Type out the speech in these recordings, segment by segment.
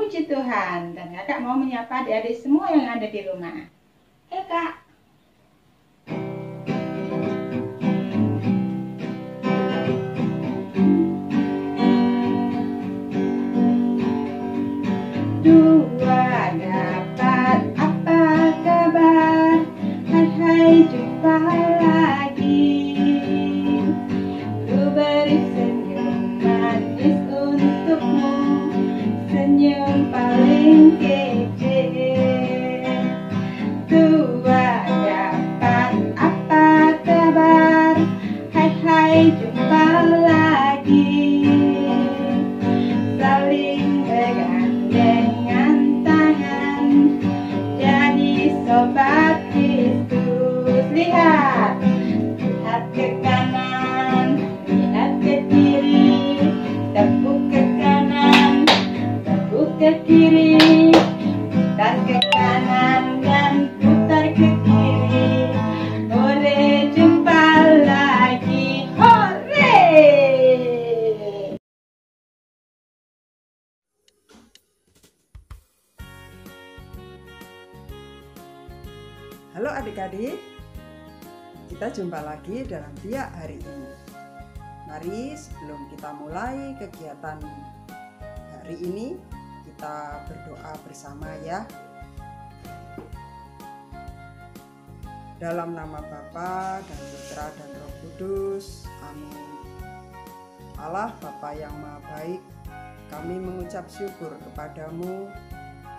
Puji Tuhan. Dan kakak mau menyapa adik-adik semua yang ada di rumah. Kak. Dua dapat apa kabar? Hai jumpa lagi. Ku beri senyum manis untukmu, senyum paling kece. Dua dapat apa kabar? Hai jumpa lagi. Saling bergandengan tangan, jadi sobat Kristus. Lihat ke kanan, lihat ke kiri, tepuk ke kanan, tepuk ke kiri, putar ke kanan dan putar ke kiri. Hore, jumpa lagi. Hore! Halo adik-adik, kita jumpa lagi dalam Dia hari ini. Mari sebelum kita mulai kegiatan hari ini, kita berdoa bersama ya. Dalam nama Bapa dan Putra dan Roh Kudus, amin. Allah Bapa yang Maha Baik, kami mengucap syukur kepadamu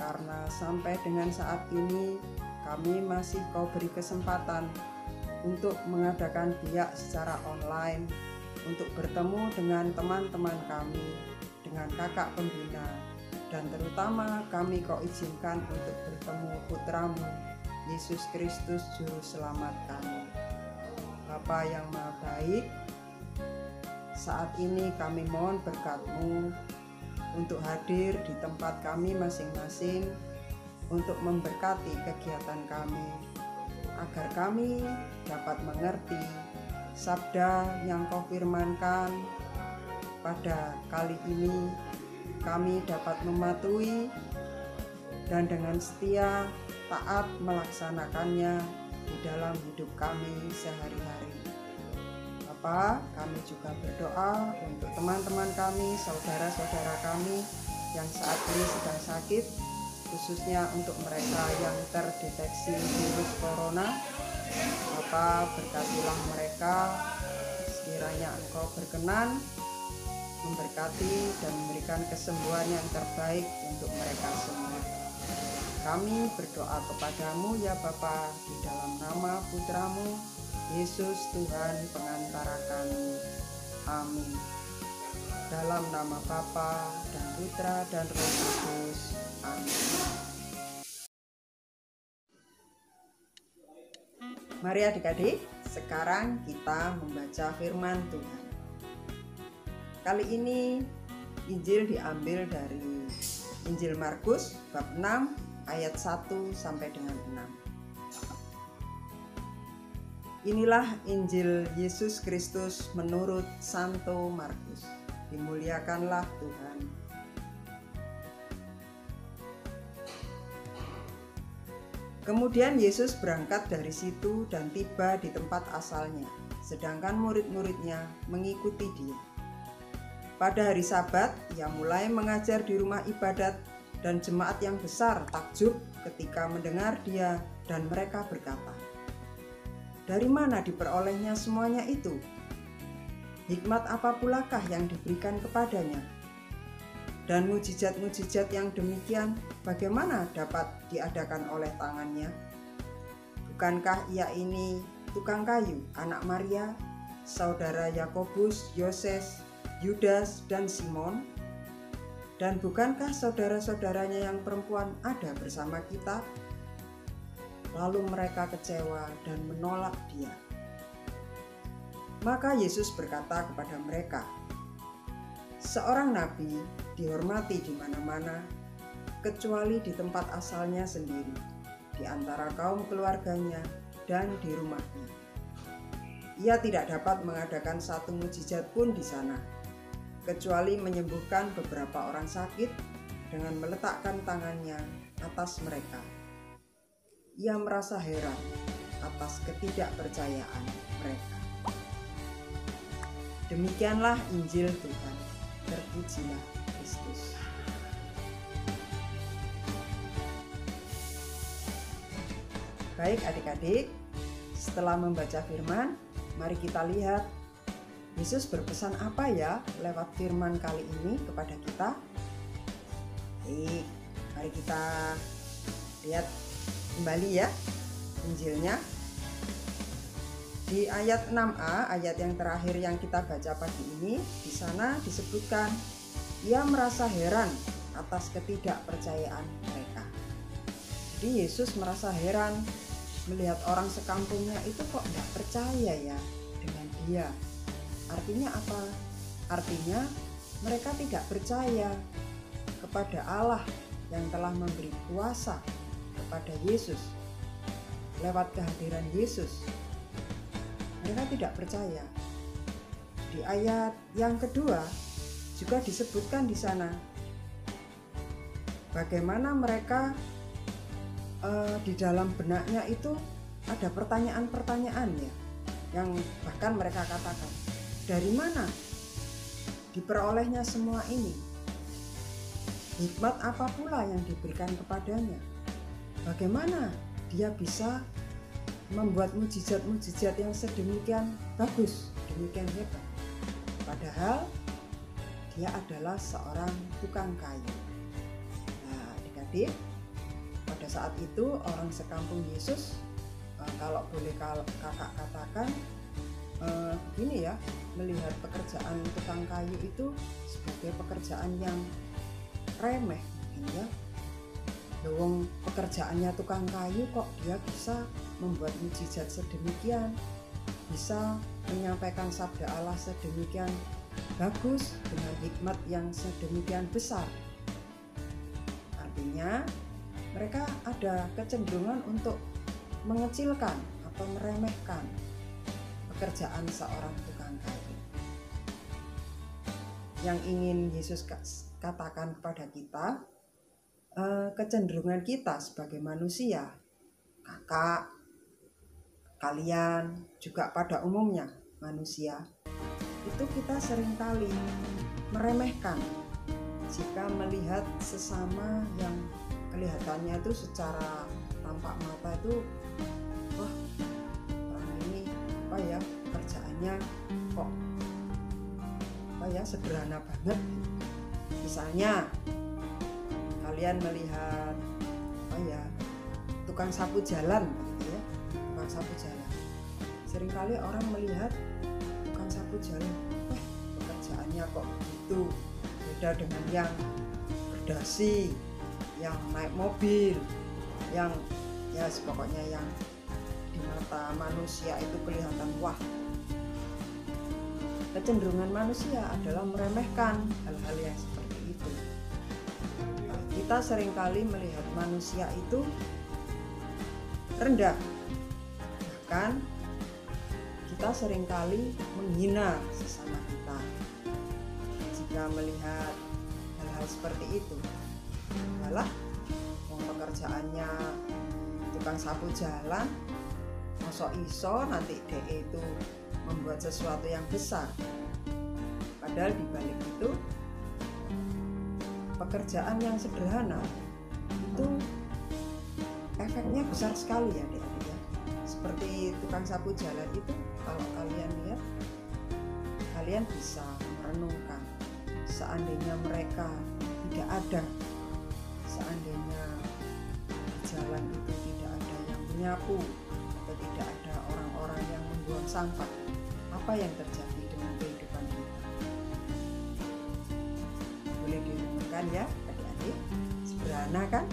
karena sampai dengan saat ini kami masih Kau beri kesempatan untuk mengadakan Biak secara online, untuk bertemu dengan teman-teman kami, dengan kakak pembina, dan terutama kami Kau izinkan untuk bertemu putramu, Yesus Kristus Juru Selamat kami. Bapa yang Maha Baik, saat ini kami mohon berkat-Mu untuk hadir di tempat kami masing-masing, untuk memberkati kegiatan kami, agar kami dapat mengerti sabda yang Kau firmankan pada kali ini. Kami dapat mematuhi dan dengan setia taat melaksanakannya di dalam hidup kami sehari-hari. Bapa, kami juga berdoa untuk teman-teman kami, saudara-saudara kami yang saat ini sedang sakit, khususnya untuk mereka yang terdeteksi virus corona. Bapa, berkatilah mereka, sekiranya Engkau berkenan memberkati dan memberikan kesembuhan yang terbaik untuk mereka semua. Kami berdoa kepadamu ya Bapa, di dalam nama Putramu, Yesus Tuhan pengantara kami. Amin. Dalam nama Bapa dan Putra dan Roh Kudus. Amin. Mari adik-adik, sekarang kita membaca firman Tuhan. Kali ini Injil diambil dari Injil Markus bab 6 ayat 1 sampai dengan 6. Inilah Injil Yesus Kristus menurut Santo Markus. Dimuliakanlah Tuhan. Kemudian Yesus berangkat dari situ dan tiba di tempat asalnya, sedangkan murid-muridnya mengikuti Dia. Pada hari Sabat, Ia mulai mengajar di rumah ibadat, dan jemaat yang besar takjub ketika mendengar Dia, dan mereka berkata, "Dari mana diperolehnya semuanya itu? Hikmat apa pulakah yang diberikan kepadanya? Dan mujizat-mujizat yang demikian bagaimana dapat diadakan oleh tangannya? Bukankah Ia ini tukang kayu, anak Maria, saudara Yakobus, Yoses, Yudas, dan Simon? Dan bukankah saudara-saudaranya yang perempuan ada bersama kita?" Lalu mereka kecewa dan menolak Dia. Maka Yesus berkata kepada mereka, "Seorang nabi dihormati di mana-mana, kecuali di tempat asalnya sendiri, di antara kaum keluarganya dan di rumahnya. Ia tidak dapat mengadakan satu mujizat pun di sana, kecuali menyembuhkan beberapa orang sakit dengan meletakkan tangannya atas mereka. Ia merasa heran atas ketidakpercayaan mereka. Demikianlah Injil Tuhan. Terpujilah Kristus. Baik adik-adik, setelah membaca firman, mari kita lihat Yesus berpesan apa ya lewat firman kali ini kepada kita. Baik, mari kita lihat kembali ya Injilnya. Di ayat 6a, ayat yang terakhir yang kita baca pagi ini, di sana disebutkan ia merasa heran atas ketidakpercayaan mereka. Jadi Yesus merasa heran melihat orang sekampungnya itu kok tidak percaya ya dengan dia. Artinya apa? Artinya mereka tidak percaya kepada Allah yang telah memberi kuasa kepada Yesus lewat kehadiran Yesus. Mereka tidak percaya. Di ayat yang kedua juga disebutkan di sana bagaimana mereka di dalam benaknya itu ada pertanyaan-pertanyaan ya, yang bahkan mereka katakan, dari mana diperolehnya semua ini? Hikmat apa pula yang diberikan kepadanya? Bagaimana dia bisa membuat mujizat-mujizat yang sedemikian bagus, demikian hebat? Padahal dia adalah seorang tukang kayu. Nah, adik-adik, pada saat itu orang sekampung Yesus, kalau boleh kakak katakan, begini ya, melihat pekerjaan tukang kayu itu sebagai pekerjaan yang remeh, ya. Lowong pekerjaannya tukang kayu kok dia bisa membuat mujizat sedemikian, bisa menyampaikan sabda Allah sedemikian bagus dengan hikmat yang sedemikian besar. Artinya mereka ada kecenderungan untuk mengecilkan atau meremehkan pekerjaan seorang tukang kayu. Yang ingin Yesus katakan kepada kita, kecenderungan kita sebagai manusia, kakak, kalian, juga pada umumnya manusia, itu kita seringkali meremehkan jika melihat sesama yang kelihatannya itu secara tampak mata itu, wah, orang ini apa ya, pekerjaannya kok apa ya, sederhana banget. Misalnya kalian melihat apa ya, tukang sapu jalan, gitu ya, tukang sapu jalan. Seringkali orang melihat tukang sapu jalan, pekerjaannya kok begitu, beda dengan yang berdasi, yang naik mobil, yang ya pokoknya yang di mata manusia itu kelihatan wah. Kecenderungan manusia adalah meremehkan hal-hal yang seperti itu. Kita seringkali melihat manusia itu rendah, bahkan kita seringkali menghina sesama kita jika melihat hal-hal seperti itu. Malah pekerjaannya tukang sapu jalan, mosok iso nanti DE itu membuat sesuatu yang besar. Padahal di balik itu pekerjaan yang sederhana itu efeknya besar sekali ya adik-adik ya. Seperti tukang sapu jalan itu, kalau kalian lihat, kalian bisa merenungkan seandainya mereka tidak ada, seandainya di jalan itu tidak ada yang menyapu atau tidak ada orang-orang yang membuang sampah, apa yang terjadi dengan kehidupan kita? Boleh direnungkan ya adik-adik, sederhana kan?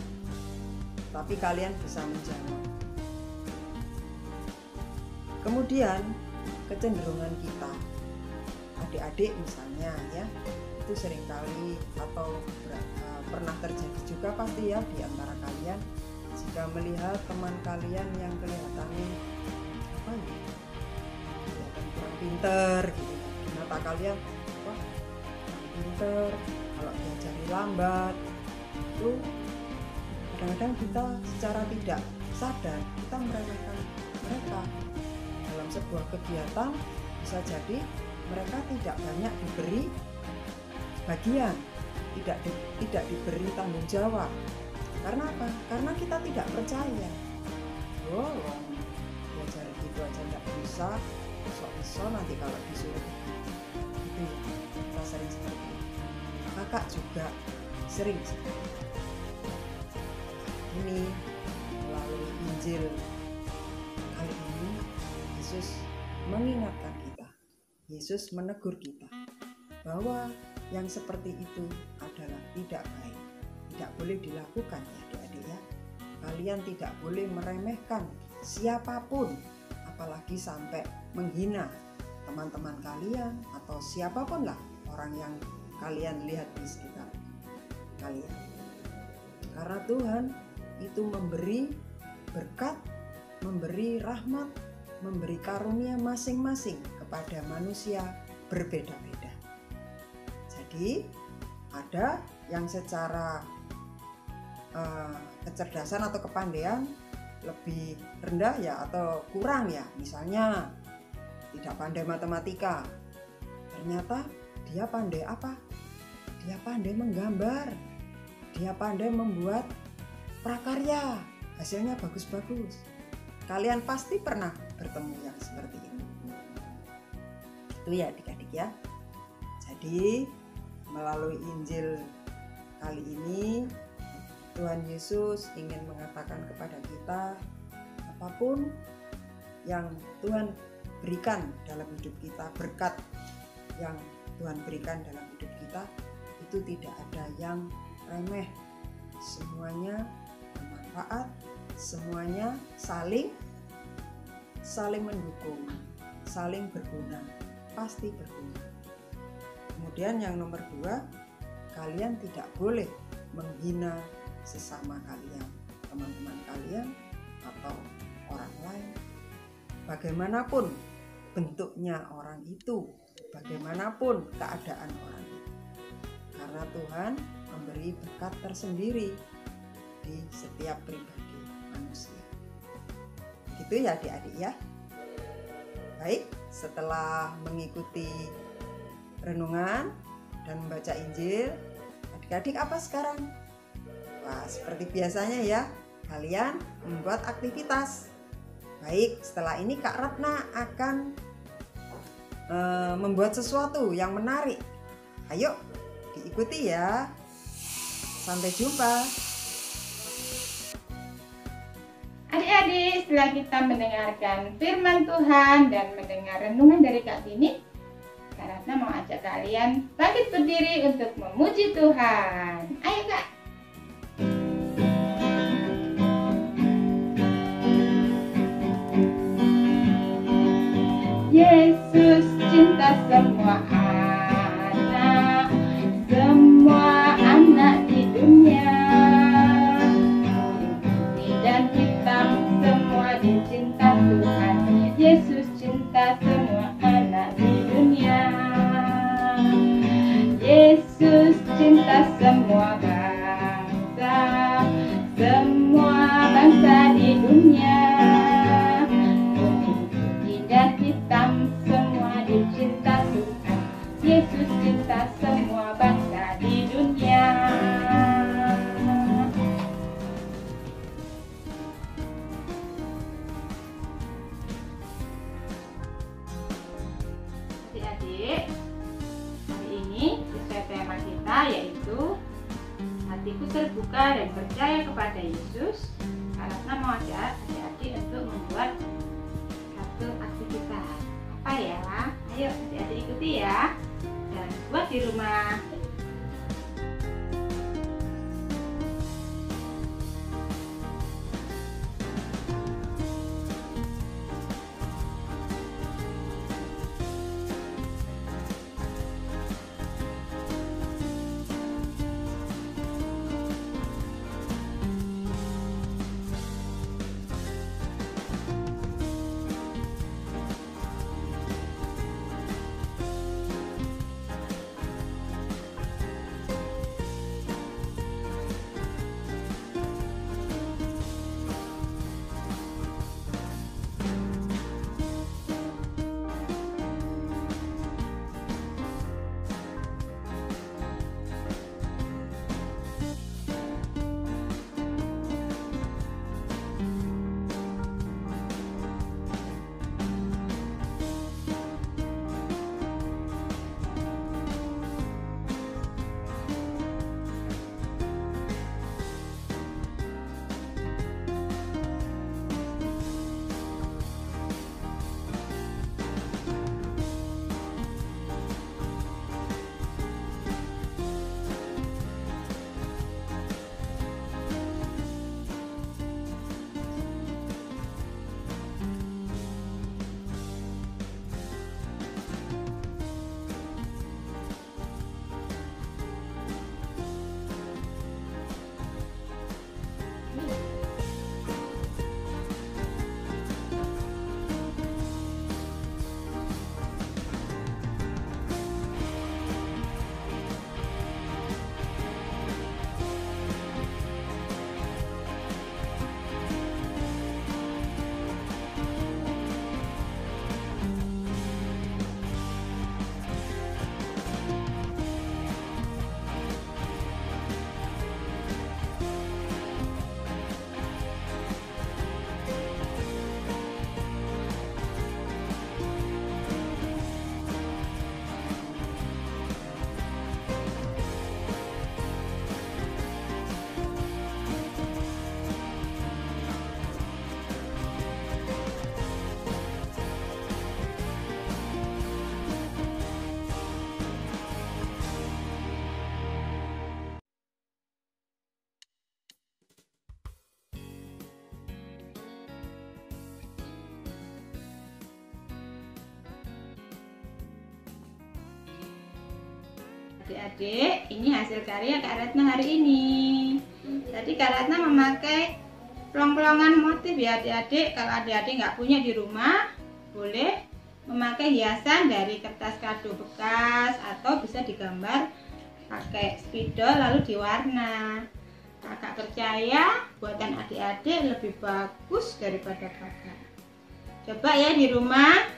Tapi kalian bisa menjawab. Kemudian kecenderungan kita, adik-adik misalnya ya, itu seringkali atau pernah terjadi juga pasti ya di antara kalian, jika melihat teman kalian yang kelihatannya apa ya, kelihatan kurang pinter gitu, di mata kalian, wah kurang pinter, kalau diajari lambat, itu kadang-kadang kita secara tidak sadar kita meremehkan mereka. Dalam sebuah kegiatan bisa jadi mereka tidak banyak diberi bagian, tidak diberi tanggung jawab. Karena apa? Karena kita tidak percaya. Oh, belajar gitu aja nggak bisa, sok nanti kalau disuruh itu kita sering seperti itu. Kakak juga sering seperti itu. Ini melalui Injil kali ini Yesus mengingatkan kita, Yesus menegur kita bahwa yang seperti itu adalah tidak baik, tidak boleh dilakukan ya adik-adik ya. Kalian tidak boleh meremehkan siapapun, apalagi sampai menghina teman-teman kalian atau siapapun lah orang yang kalian lihat di sekitar kalian. Karena Tuhan itu memberi berkat, memberi rahmat, memberi karunia masing-masing kepada manusia berbeda-beda. Jadi ada yang secara kecerdasan atau kepandaian lebih rendah ya atau kurang ya. Misalnya tidak pandai matematika, ternyata dia pandai apa? Dia pandai menggambar, dia pandai membuat prakarya, hasilnya bagus-bagus. Kalian pasti pernah bertemu yang seperti ini. Itu ya adik-adik ya. Jadi melalui Injil kali ini Tuhan Yesus ingin mengatakan kepada kita, apapun yang Tuhan berikan dalam hidup kita, berkat yang Tuhan berikan dalam hidup kita, itu tidak ada yang remeh. Semuanya bermanfaat, semuanya saling mendukung, saling berguna, pasti berguna. Kemudian yang nomor 2, kalian tidak boleh menghina sesama kalian, teman-teman kalian atau orang lain. Bagaimanapun bentuknya orang itu, bagaimanapun keadaan orang itu. Karena Tuhan memberi berkat tersendiri di setiap pribadi manusia. Gitu ya adik-adik ya. Baik, setelah mengikuti renungan dan membaca Injil, adik-adik apa sekarang? Wah, seperti biasanya ya, kalian membuat aktivitas. Baik, setelah ini Kak Ratna akan membuat sesuatu yang menarik. Ayo, diikuti ya. Sampai jumpa. Adik-adik, setelah kita mendengarkan firman Tuhan dan mendengar renungan dari Kak Tini, Kak Ratna mau ajak kalian bangkit berdiri untuk memuji Tuhan. Ayo Kak. Yesus cinta semua anak di dunia. Putih dan hitam semua dicinta Tuhan. Yesus cinta semua anak di dunia. Yesus cinta semua bangsa di dunia. Hitam semua dicinta Tuhan. Yesus cinta semua bangsa di dunia. Adik-adik, hari ini sesuai tema kita yaitu hatiku terbuka dan percaya kepada Yesus. Kak Ratna mau ajak adik-adik untuk membuat satu aktivitas. Apa ya? Ayo adik-adik ikuti ya dan buat di rumah. Adik-adik, ini hasil karya Kak Ratna hari ini. Tadi Kak Ratna memakai pelong-pelongan motif ya adik-adik. Kalau adik-adik nggak punya di rumah, boleh memakai hiasan dari kertas kado bekas atau bisa digambar pakai spidol lalu diwarna. Kakak percaya buatan adik-adik lebih bagus daripada kakak. Coba ya di rumah.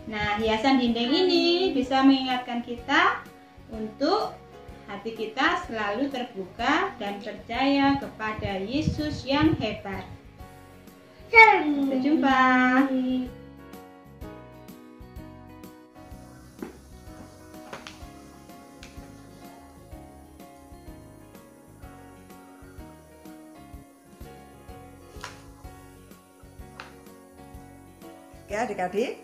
Nah, hiasan dinding ini bisa mengingatkan kita untuk hati kita selalu terbuka dan percaya kepada Yesus yang hebat. Sampai jumpa. Oke adik-adik,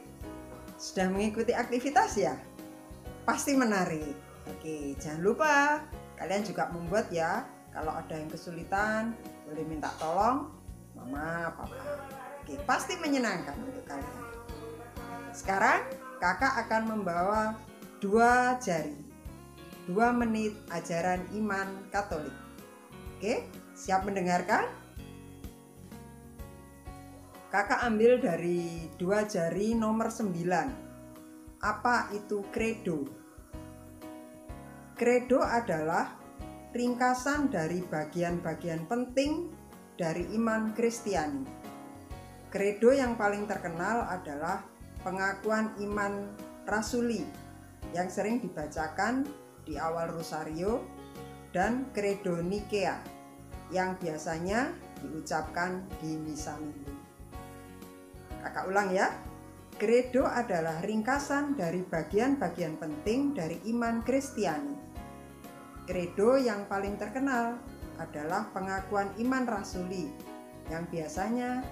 sudah mengikuti aktivitas ya? Pasti menarik. Oke, jangan lupa kalian juga membuat ya. Kalau ada yang kesulitan, boleh minta tolong mama, papa. Oke, pasti menyenangkan untuk kalian. Sekarang kakak akan membawa 2 jari, 2 menit ajaran iman Katolik. Oke, siap mendengarkan? Kakak ambil dari 2 jari nomor 9. Apa itu credo? Credo adalah ringkasan dari bagian-bagian penting dari iman Kristiani. Credo yang paling terkenal adalah pengakuan iman rasuli yang sering dibacakan di awal rosario dan Credo Nikea yang biasanya diucapkan di misa minggu. Kakak ulang ya. Credo adalah ringkasan dari bagian-bagian penting dari iman Kristiani. Credo yang paling terkenal adalah pengakuan iman rasuli yang biasanya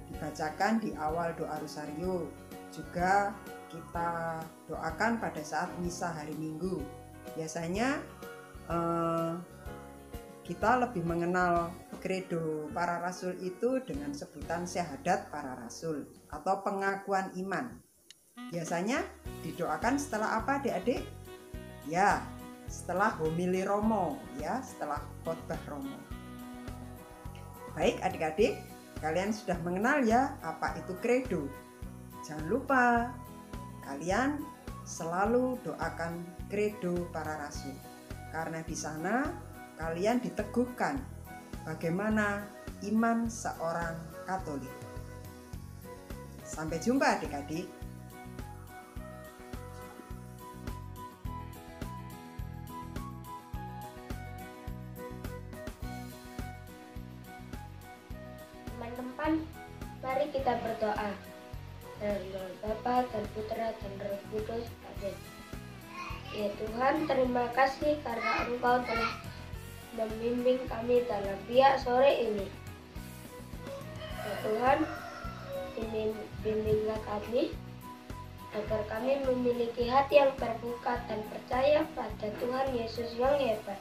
dibacakan di awal doa rosario. Juga kita doakan pada saat misa hari Minggu. Biasanya kita lebih mengenal credo para rasul itu dengan sebutan syahadat para rasul atau pengakuan iman. Biasanya didoakan setelah apa adik-adik? Ya, setelah homili Romo ya, setelah khotbah Romo. Baik adik-adik, kalian sudah mengenal ya apa itu credo. Jangan lupa kalian selalu doakan credo para rasul, karena di sana kalian diteguhkan bagaimana iman seorang Katolik. Sampai jumpa adik-adik. Teman-teman, mari kita berdoa. Dalam nama Bapa dan Putra dan Roh Kudus. Amin. Ya Tuhan, terima kasih karena Engkau telah membimbing kami dalam biak sore ini. Ya Tuhan, bimbinglah kami agar kami memiliki hati yang terbuka dan percaya pada Tuhan Yesus yang hebat.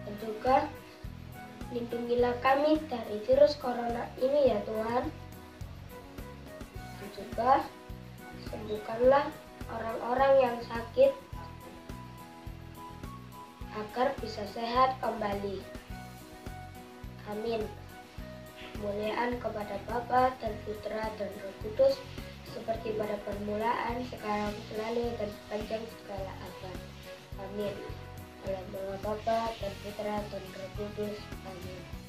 Dan juga lindungilah kami dari virus corona ini ya Tuhan. Dan juga sembuhkanlah orang-orang yang sakit agar bisa sehat kembali. Amin. Kemuliaan kepada Bapa dan Putra dan Roh Kudus, seperti pada permulaan, sekarang, selalu, dan sepanjang segala abad. Amin. Dalam nama Bapa dan Putra dan Roh Kudus. Amin.